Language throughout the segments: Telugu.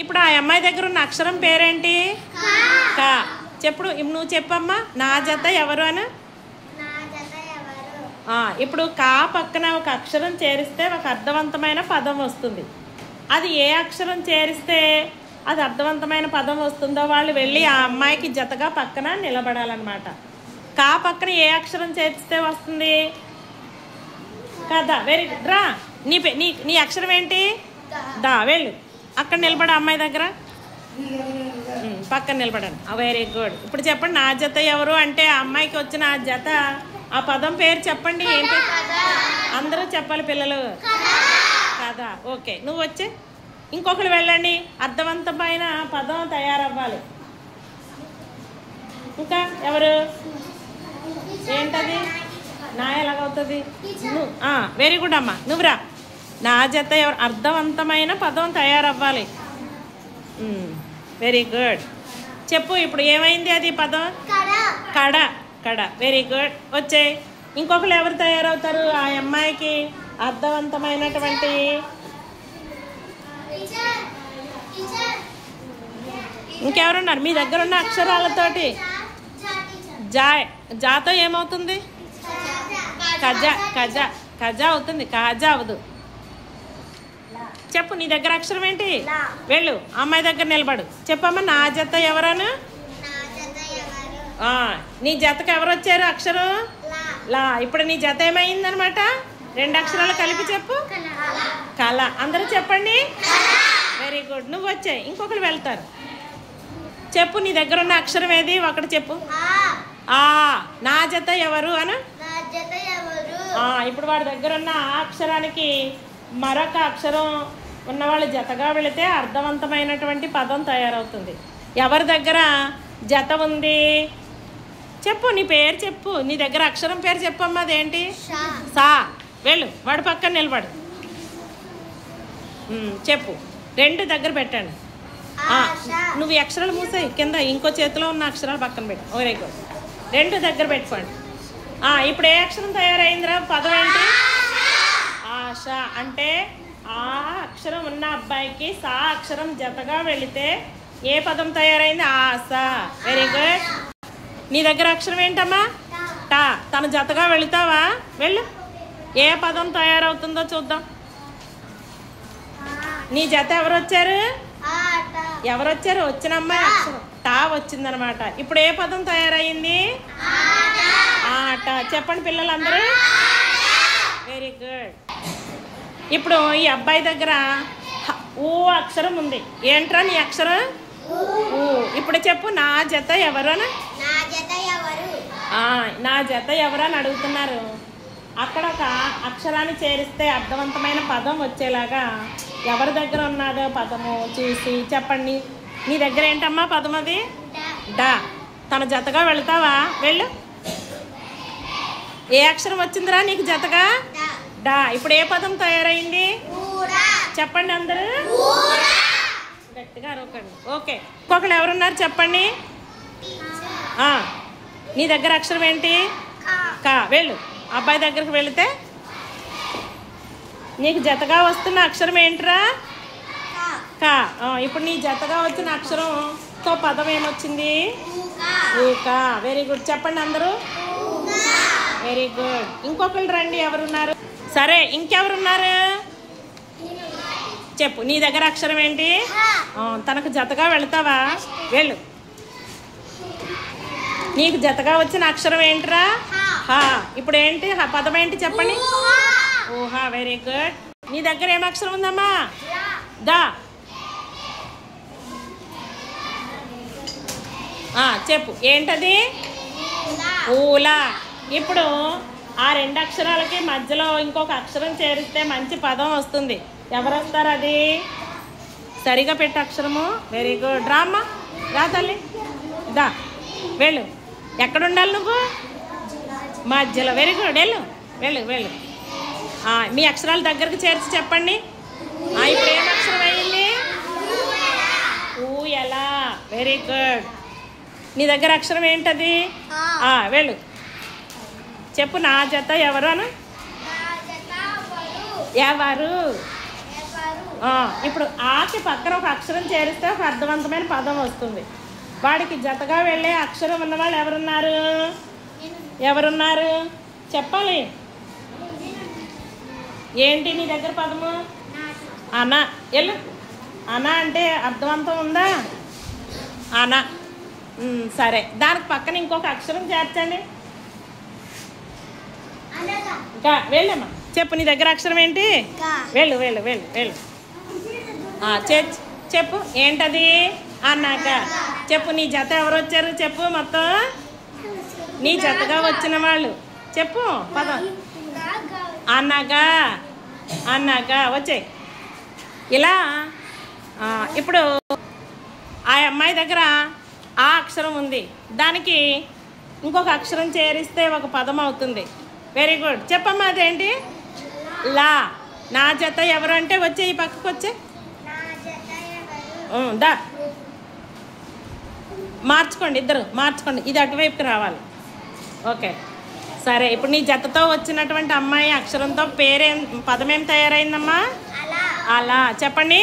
ఇప్పుడు ఆ అమ్మాయి దగ్గర ఉన్న అక్షరం పేరేంటి? కా. చెప్పుడు, నువ్వు చెప్పమ్మా. నా జత ఎవరు అని. ఇప్పుడు కా పక్కన ఒక అక్షరం చేరిస్తే ఒక అర్థవంతమైన పదం వస్తుంది. అది ఏ అక్షరం చేరిస్తే అది అర్థవంతమైన పదం వస్తుందో వాళ్ళు వెళ్ళి ఆ అమ్మాయికి జతగా పక్కన నిలబడాలన్నమాట. కా పక్కన ఏ అక్షరం చేరిస్తే వస్తుంది కదా. Very good. రా, నీ అక్షరం ఏంటి? దా. వెళ్ళు, అక్కడ నిలబడ అమ్మాయి దగ్గర పక్కన నిలబడండి. Very good. ఇప్పుడు చెప్పండి, నా జత ఎవరు అంటే ఆ అమ్మాయికి వచ్చిన ఆ జత, ఆ పదం పేరు చెప్పండి. ఏంటి? అందరూ చెప్పాలి పిల్లలు. కదా. ఓకే, నువ్వు వచ్చే ఇంకొకరు వెళ్ళండి. అర్థవంతమైన పదం తయారవ్వాలి. ఇంకా ఎవరు? ఏంటది? నా ఎలాగవుతుంది? వెరీ గుడ్ అమ్మా, నువ్వురా. నా జత ఎవరు? అర్థవంతమైన పదం తయారవ్వాలి. Very good. చెప్పు, ఇప్పుడు ఏమైంది అది పదం? కడ. కడ. Very good. వచ్చే ఇంకొకరు ఎవరు తయారవుతారు ఆ అమ్మాయికి అర్థవంతమైనటువంటి? ఇంకెవరున్నారు మీ దగ్గర ఉన్న అక్షరాలతోటి? జాతో ఏమవుతుంది? కజా. కజా. కజా అవుతుంది, కాజా అవదు. చెప్పు, నీ దగ్గర అక్షరం ఏంటి? వెళ్ళు, అమ్మాయి దగ్గర నిలబడు. చెప్పమ్మా, నా జత ఎవరను? నీ జతకు ఎవరు వచ్చారు అక్షరం? లా. ఇప్పుడు నీ జత ఏమైందనమాట? రెండు అక్షరాలు కలిపి చెప్పు. కళ. అందరూ చెప్పండి. Very good. నువ్వు వచ్చాయి, ఇంకొకరు వెళ్తారు. చెప్పు, నీ దగ్గర ఉన్న అక్షరం ఏది? ఒకటి చెప్పు. నా జత ఎవరు అను. ఇప్పుడు వాడి దగ్గర ఉన్న ఆ అక్షరానికి మరొక అక్షరం ఉన్నవాళ్ళు జతగా వెళితే అర్థవంతమైనటువంటి పదం తయారవుతుంది. ఎవరి దగ్గర జత ఉంది? చెప్పు, నీ పేరు చెప్పు. నీ దగ్గర అక్షరం పేరు చెప్పమ్మా. అదేంటి? సా. వెళ్ళు, వాడి పక్కన నిలబడు. చెప్పు. రెండు దగ్గర పెట్టండి. నువ్వు ఈ అక్షరాలు మూసాయి కింద, ఇంకో చేతిలో ఉన్న అక్షరాలు పక్కన పెట్టు. Very good. రెండు దగ్గర పెట్టుకోండి. ఇప్పుడు ఏ అక్షరం తయారైందిరా? పదం ఏంటి? ఆశ. అంటే ఆ అక్షరం ఉన్న అబ్బాయికి సా అక్షరం జతగా వెళితే ఏ పదం తయారైంది? ఆశ. Very good. నీ దగ్గర అక్షరం ఏంటమ్మా? టా. తన జతగా వెళుతావా? వెళ్ళు, ఏ పదం తయారవుతుందో చూద్దాం. నీ జత ఎవరు వచ్చారు? ఎవరు వచ్చారు? వచ్చిన అమ్మాయి అక్షరం టా వచ్చిందనమాట. ఇప్పుడు ఏ పదం తయారైంది? ఆట. చెప్పండి పిల్లలందరూ. Very good. ఇప్పుడు ఈ అబ్బాయి దగ్గర ఊ అక్షరం ఉంది. ఏంట్రా నీ అక్షరం? ఊ. ఇప్పుడు చెప్పు, నా జత ఎవరు అని. నా జత ఎవరు అని అడుగుతున్నారు. అక్కడ ఒక అక్షరాన్ని చేరిస్తే అర్థవంతమైన పదం వచ్చేలాగా ఎవరి దగ్గర ఉన్నదో పదము చూసి చెప్పండి. నీ దగ్గర ఏంటమ్మా పదం? అది డా. తన జతగా వెళ్తావా? వెళ్ళు. ఏ అక్షరం వచ్చిందిరా నీకు జతగా? డా. ఇప్పుడు ఏ పదం తయారైంది? చెప్పండి అందరూ గట్టిగా అరవకండి. ఓకే, ఇంకొకరు ఎవరున్నారు చెప్పండి. నీ దగ్గర అక్షరం ఏంటి? కా. వెళ్ళు, అబ్బాయి దగ్గరికి వెళితే నీకు జతగా వస్తున్న అక్షరం ఏంట్రా? కా. ఇప్పుడు నీ జతగా వచ్చిన అక్షరంతో పదం ఏమొచ్చింది? ఊకా. Very good. చెప్పండి అందరూ. Very good. ఇంకొకరు రండి. ఎవరున్నారు? సరే, ఇంకెవరున్నారు? చెప్పు, నీ దగ్గర అక్షరం ఏంటి? తనకు జతగా వెళతావా? వెళ్ళు. నీకు జతగా వచ్చిన అక్షరం ఏంట్రా? హా. ఇప్పుడు ఏంటి పదం ఏంటి చెప్పండి. ఊహా. Very good. నీ దగ్గర ఏం అక్షరం ఉందమ్మా? దా. చెప్పు, ఏంటది? ఊలా. ఇప్పుడు ఆ రెండు అక్షరాలకి మధ్యలో ఇంకొక అక్షరం చేరిస్తే మంచి పదం వస్తుంది. ఎవరు వస్తారు? అది సరిగా పెట్టే అక్షరము. Very good. రామ్మా, రా తల్లి. దా. వెళ్ళు. ఎక్కడుండాలి నువ్వు? మధ్యలో. Very good. వెళ్ళు, వెళ్ళు, వెళ్ళు. మీ అక్షరాల దగ్గరకు చేర్చి చెప్పండి. ఇప్పుడు ఏం అక్షరం అయ్యింది? ఊయలా. Very good. నీ దగ్గర అక్షరం ఏంటది? వెళ్ళు. చెప్పు, నా జత ఎవరు అను. ఎవరు? ఇప్పుడు ఆకి పక్కన ఒక అక్షరం చేరిస్తే ఒక అర్థవంతమైన పదం వస్తుంది. వాడికి జతగా వెళ్ళే అక్షరం ఉన్నవాళ్ళు ఎవరున్నారు చెప్పాలి. ఏంటి నీ దగ్గర పదము? అన. ఎల్లు. అన అంటే అర్థవంతం ఉందా? అన. సరే, దానికి పక్కన ఇంకొక అక్షరం చేర్చండి. ఇంకా వెళ్ళమ్మా, చెప్పు నీ దగ్గర అక్షరం ఏంటి? వెళ్ళు వెళ్ళు వెళ్ళు వెళ్ళు. చెప్పు ఏంటది? అన్నాక. చెప్పు నీ జత ఎవరు వచ్చారు చెప్పు, మొత్తం నీ జతగా వచ్చిన వాళ్ళు చెప్పు పదం. అన్నాక వచ్చాయి. ఇలా ఇప్పుడు ఆ అమ్మాయి దగ్గర ఆ అక్షరం ఉంది, దానికి ఇంకొక అక్షరం చేరిస్తే ఒక పదం అవుతుంది. Very good. చెప్పమ్మా అదేంటి? లా. నా జత ఎవరు అంటే వచ్చే ఈ పక్కకు వచ్చే దా మార్చుకోండి, ఇద్దరు మార్చుకోండి, ఇది అటువైపుకి రావాలి. ఓకే సరే, ఇప్పుడు నీ జతతో వచ్చినటువంటి అమ్మాయి అక్షరంతో పదమేం తయారైందమ్మా? అలా. చెప్పండి.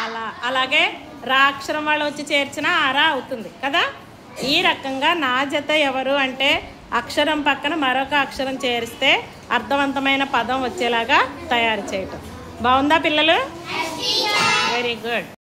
అలా. అలాగే రా అక్షరం వాళ్ళు వచ్చి చేర్చిన అరా అవుతుంది కదా. ఈ రకంగా నా జత ఎవరు అంటే అక్షరం పక్కన మరొక అక్షరం చేరిస్తే అర్థవంతమైన పదం వచ్చేలాగా తయారు చేయటం. బాగుందా పిల్లలు? Very good.